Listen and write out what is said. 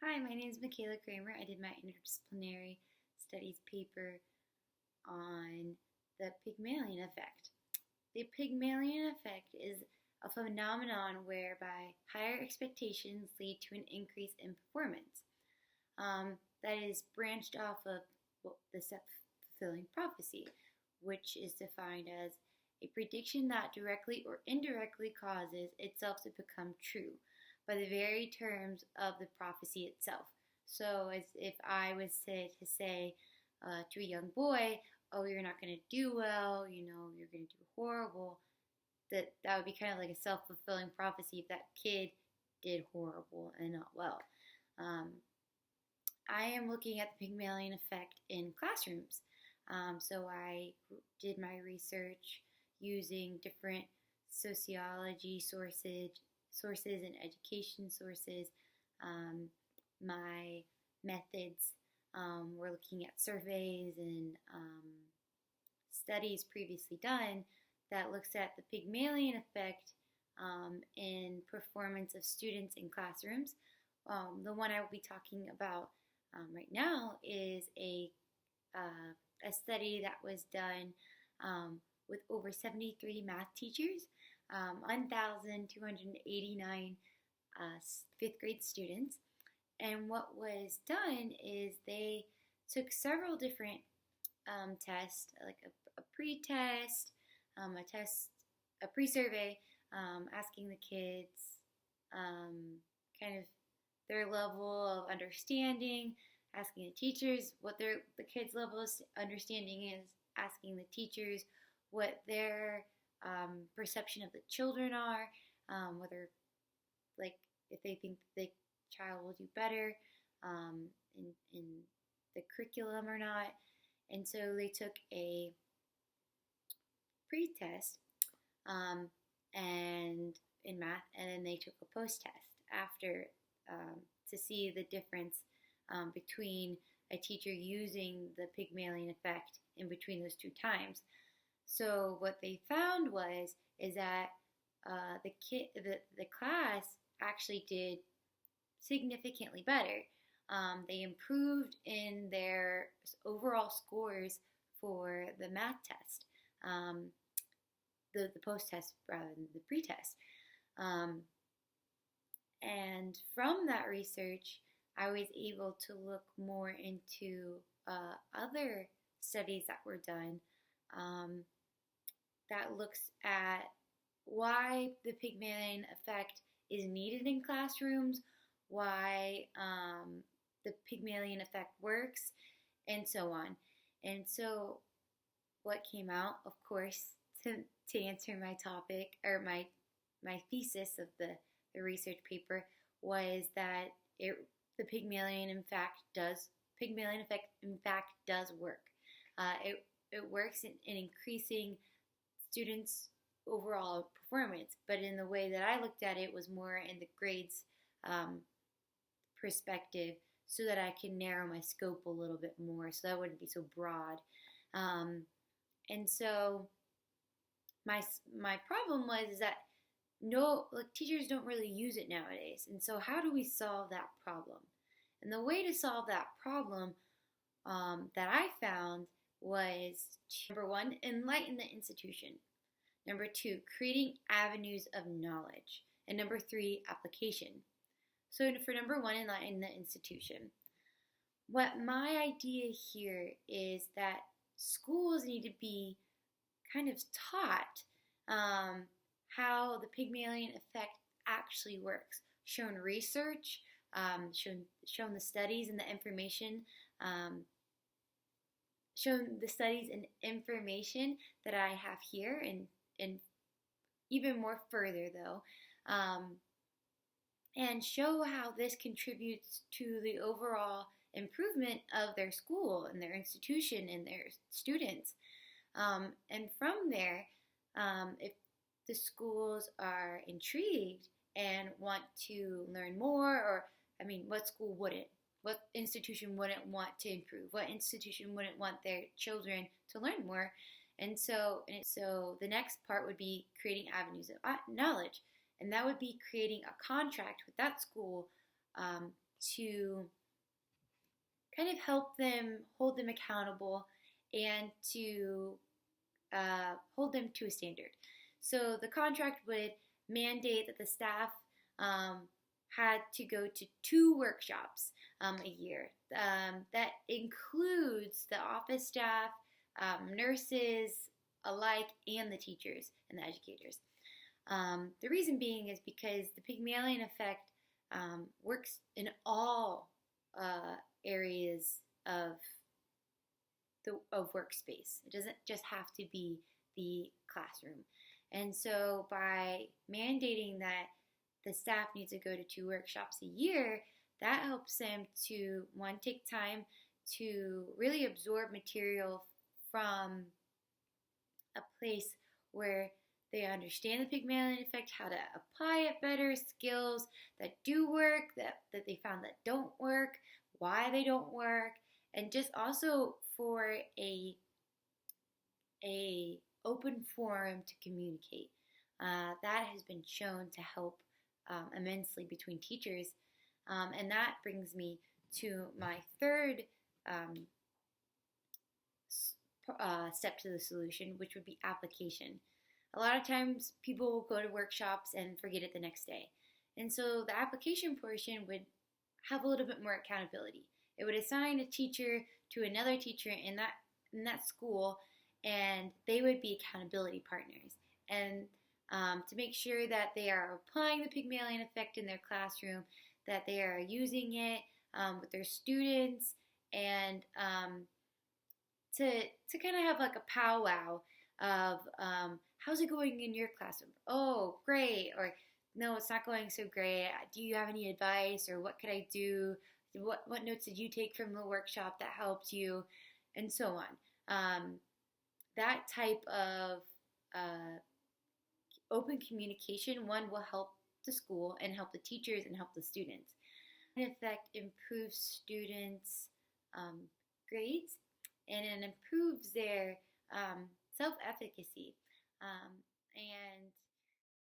Hi, my name is Michaela Kramer. I did my interdisciplinary studies paper on the Pygmalion effect. The Pygmalion effect is a phenomenon whereby higher expectations lead to an increase in performance. That is branched off of the self-fulfilling prophecy, which is defined as a prediction that directly or indirectly causes itself to become true by the very terms of the prophecy itself. So, as if I was to say to a young boy, "Oh, you're not going to do well. You're going to do horrible." That would be kind of like a self-fulfilling prophecy if that kid did horrible and not well. I am looking at the Pygmalion effect in classrooms. So I did my research using different sociology sources and education sources. My methods were looking at surveys and studies previously done that looks at the Pygmalion effect in performance of students in classrooms. The one I will be talking about right now is a study that was done with over 73 math teachers, 1,289 fifth grade students. And what was done is they took several different tests, like a pre-test, a pre-survey, asking the kids kind of their level of understanding, asking the teachers what the kids' level of understanding is, asking the teachers what their perception of the children are, whether, like, if they think the child will do better in the curriculum or not. And so they took a pre-test and in math, and then they took a post-test after to see the difference between a teacher using the Pygmalion effect in between those two times. So what they found is that the class actually did significantly better. They improved in their overall scores for the math test, the post-test rather than the pre-test. And from that research, I was able to look more into other studies that were done that looks at why the Pygmalion effect is needed in classrooms, why the Pygmalion effect works, and so on. And so what came out, of course, to answer my topic, or my thesis of the research paper, was that the Pygmalion effect in fact does work. It works in increasing students' overall performance, but in the way that I looked at it was more in the grades perspective, so that I can narrow my scope a little bit more, so that wouldn't be so broad. And so my problem was that teachers don't really use it nowadays. And so how do we solve that problem? And the way to solve that problem that I found was number one, enlighten the institution. Number two, creating avenues of knowledge. And number three, application. So for number one, enlighten the institution. What my idea here is that schools need to be kind of taught how the Pygmalion effect actually works. Shown research, shown the studies and the information, shown the studies and information that I have here, and even more further though, and show how this contributes to the overall improvement of their school and their institution and their students. And from there, if the schools are intrigued and want to learn more, or what school wouldn't? What institution wouldn't want to improve? What institution wouldn't want their children to learn more? And so the next part would be creating avenues of knowledge, and that would be creating a contract with that school to kind of help them, hold them accountable, and to hold them to a standard. So the contract would mandate that the staff had to go to 2 workshops a year. That includes the office staff, nurses alike, and the teachers and the educators. The reason being is because the Pygmalion effect works in all areas of workspace. It doesn't just have to be the classroom. And so by mandating that the staff needs to go to 2 workshops a year, that helps them to, one, take time to really absorb material from a place where they understand the Pygmalion effect, how to apply it better, skills that do work, that they found that don't work, why they don't work, and just also for a open forum to communicate. That has been shown to help immensely between teachers. And that brings me to my third step to the solution, which would be application. A lot of times people will go to workshops and forget it the next day. And so the application portion would have a little bit more accountability. It would assign a teacher to another teacher in that school, and they would be accountability partners. And to make sure that they are applying the Pygmalion effect in their classroom, that they are using it with their students, and to kind of have like a powwow of how's it going in your classroom? Oh, great. Or no, it's not going so great. Do you have any advice, or what could I do? What notes did you take from the workshop that helped you? And so on. That type of open communication, one, will help the school and help the teachers and help the students. In effect, improves students' grades, and it improves their self-efficacy. And